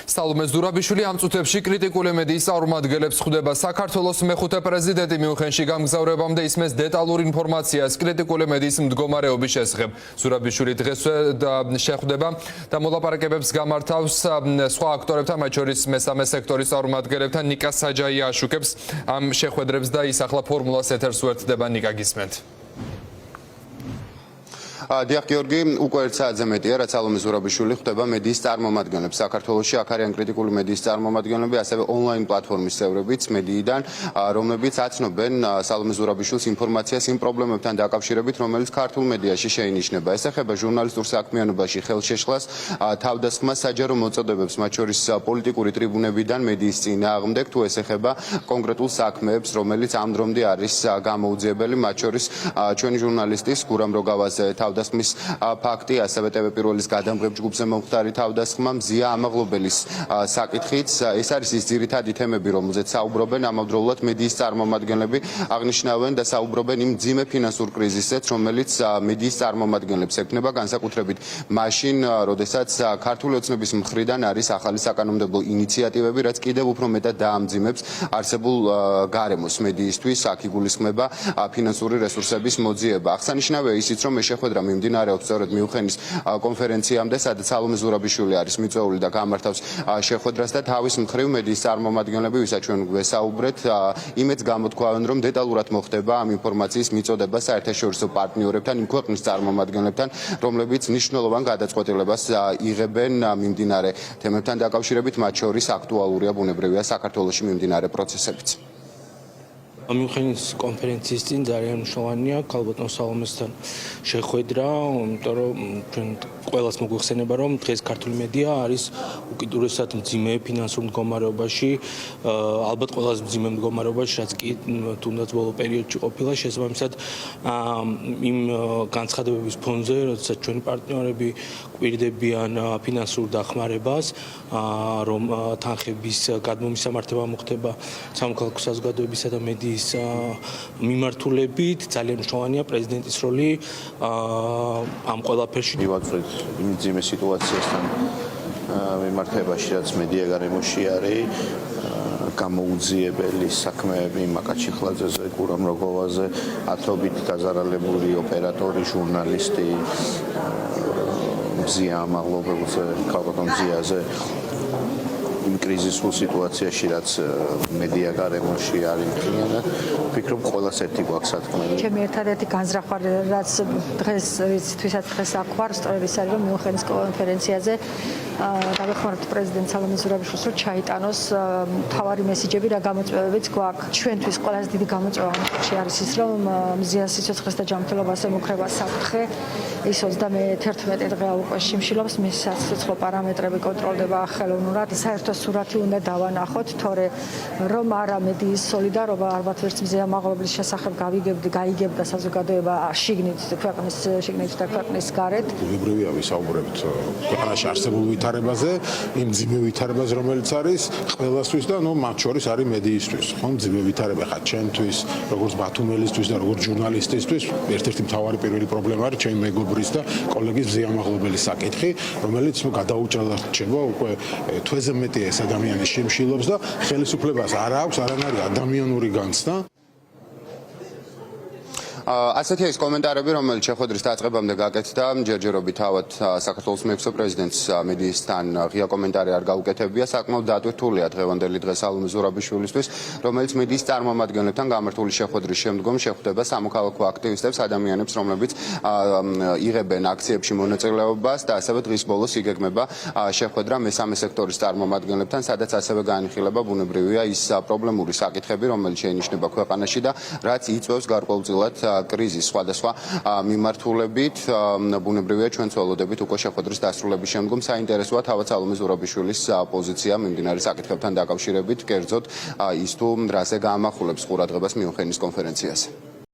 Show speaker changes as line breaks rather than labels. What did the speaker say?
სალომე ზურაბიშვილი ამ წუთებში კრიტიკული მედიის წარმომადგენლებს ხვდება საქართველოს მეხუთე პრეზიდენტი მიუნხენში გამგზავრებამდე ისმის დეტალურ ინფორმაციას კრიტიკული მედიის მდგომარეობის შესახებ. ზურაბიშვილი დღეს შეხვდება და მოლაპარაკებებს გამართავს სხვა აქტორებთან, მათ შორის მესამე სექტორის წარმომადგენლებთან. ნიკა საჯაია აშუქებს ამ შეხვედრებს და ის ახლა ფორმულას ეთერს უერთდება. ნიკა, გისმენთ.
დიახ გიორგი, უკვე ერთ საათზე მეტია, რაც სალომე ზურაბიშვილი ხვდება მედიის წარმომადგენლებს. საქართველოში აქ არიან კრიტიკული მედიის წარმომადგენლები, ასევე ონლაინ პლატფორმის წევრებიც მედიიდან, რომლებიც აცნობენ სალომე ზურაბიშვილის ინფორმაციას იმ პრობლემებთან დაკავშირებით, რომელიც ქართულ მედიაში შეინიშნება. ეს ეხება ჟურნალისტურ საქმიანობაში ხელშეშლას, თავდასხმას, საჯარო მოწოდებებს, მათ შორის პოლიტიკური ტრიბუნებიდან მედიის წინააღმდეგ, თუ ეს ეხება კონკრეტულ საქმეებს, რომელიც ამ დრომდე არის გამოუძიებელი, მათ შორის ჩვენი ჟურნალისტის გურამ როგავაზე თავდასხმის ფაქტი, ასევე ტელე-პირველის გადამღებ ჯგუფზე მომხდარი თავდასხმა, მზია ამაღლობელის საკითხიც. ეს არის ის ძირითადი თემები, რომელზეც საუბრობენ ამავდროულად მედიის წარმომადგენლები, აღნიშნავენ და საუბრობენ იმ მძიმე ფინანსურ კრიზისზეც, რომელიც მედიის წარმომადგენლებს ექნება, განსაკუთრებით მაშინ, როდესაც ქართული ოცნების მხრიდან არის ახალი საკანონმდებლო ინიციატივები, რაც კიდევ უფრო მეტად დაამძიმებს არსებულ გარემოს მედიისთვის, აქ იგულისხმება ფინანსური რესურსების მოძიება. აღსანიშნავია ისიც, რომ ეს შეხვედრა მიმდინარეობს სწორედ მიუნხენის კონფერენციამდე, სადაც სალომე ზურაბიშვილი არის მიწვეული და გამართავს შეხვედრას და თავის მხრივ მედიის წარმომადგენლები, ვისაც ჩვენ ვესაუბრეთ, იმედს გამოთქვავენ, რომ დეტალურად მოხდება ამ ინფორმაციის მიწოდება საერთაშორისო პარტნიორებთან, იმ ქვეყნის წარმომადგენლებთან, რომლებიც მნიშვნელოვან გადაწყვეტილებას იღებენ მიმდინარე თემებთან დაკავშირებით, მათ შორის აქტუალურია ბუნებრივია საქართველოში მიმდინარე პროცესებიც.
მიუნხენის კონფერენციის წინ ძალიან მნიშვნელოვანია ქალბატონ სალომესთან შეხვედრა, იმიტომ რომ ჩვენ ყველას მოგვიხსენება, რომ დღეს ქართული მედია არის უკიდურესად მძიმე ფინანსურ მდგომარეობაში, ალბათ ყველაზე მძიმე მდგომარეობაში, რაც კი თუნდაც ბოლო პერიოდში ყოფილა, შესაბამისად იმ განცხადებების ფონზე, როდესაც ჩვენი პარტნიორები კვირდებიან ფინანსურ დახმარებას, რომ თანხების გადმომისამართება მოხდება სამოქალაქო საზოგადოებისა და მედიის მიმართულებით, ძალიან მნიშვნელოვანია პრეზიდენტის როლი ამ ყველაფერში.
მივაწვით იმ ძიმე სიტუაციასთან მიმართებაში, რაც მედია გარემოში არის, გამოუძიებელი საქმეები მაკა ჩიხლაძეზე, გურამ როგოვაზე, ათობით დაზარალებული ოპერატორი, ჟურნალისტი, მზია ამაღლობელზე, ქალბატონ მზიაზე, იმ კრიზისულ სიტუაციაში, რაც მედია გარემოში არის მთლიანად, ვფიქრობ, ყველას ერთი გვაქვს სათქმელი.
ჩემი ერთადერთი განზრახვა, რაც ვისაც დღეს აქ ვარ, სწორედ ის არის, რომ მიუნხენის კონფერენციაზე დავეხმაროთ პრეზიდენტ სალომე ზურაბიშვილს, რომ ჩაიტანოს მთავარი მესიჯები და გამოწვევებიც გვაქვს. ჩვენთვის ყველაზე დიდი გამოწვევა არის ის, რომ მზიას სიცოცხლეს და ჯანმრთელობას ემუქრება საფრთხე. ის 31 დღეა უკვე შიმშილობს, მის სიცოცხლო პარამეტრები კონტროლდება ხელოვნურად. საერთო სურათი უნდა დავანახოთ, თორე რომ არა მედიის სოლიდარობა, ალბათ ვერც მზია ამაღლობელის შესახებ გაიგებდა საზოგადოება შიგნით, ქვეყნის შიგნით და ქვეყნის გარეთ.
ბუნებრივია ვისაუბრებთ ქვეყანაში არსებულ ვითარებაზე, იმ მძიმე ვითარებაზე, რომელიც არის ყველასთვის და მათ შორის არის მედიისთვის. ხო, მძიმე ვითარება ხა ჩვენთვის, როგორც ბათუმელისთვის და როგორც ჟურნალისტისთვის, ერთ-ერთი მთავარი პირველი პრობლემა არის ჩემი მეგობრის და კოლეგის მზია ამაღლობელის საკითხი, რომელიც გადაუჭრელად რჩება უკვე თვეზე მეტი ეს ადამიანი შიმშილობს და ხელისუფლებას არ აქვს არანაირი ადამიანური განცდა.
ასეთი ის კომენტარები, რომელიც შეხვედრის დაწყებამდე გაკეთდა, ჯერჯერობით თავად საქართველოს მეექვსე პრეზიდენტს მედიისთან ღია კომენტარი არ გაუკეთებია, საკმაოდ დატვირთულია დღევანდელი დღე სალომე ზურაბიშვილისთვის, რომელიც მედიის წარმომადგენლებთან გამართული შეხვედრის შემდგომ შეხვდება სამოქალაქო აქტივისტებს, ადამიანებს, რომლებიც იღებენ აქციებში მონაწილეობას და ასევე დღის ბოლოს იგეგმება შეხვედრა მესამე სექტორის წარმომადგენლებთან, სადაც ასევე განიხილება ბუნებრივია ის პრობლემური საკითხები, რომელიც შეინიშნება ქვეყანაში და რაც იწვევს გარკვეულწილად კრიზის სხვადასხვა მიმართულებით. ბუნებრივია ჩვენ ცვალოდებით უკვე შეხვედრის დასრულების შემდგომ საინტერესოა თავად სალომე ზურაბიშვილის პოზიცია მიმდინარე საკითხებთან დაკავშირებით, კერძოდ ის თუ რაზე გაამახვილებს ყურადღებას მიუნხენის კონფერენციაზე.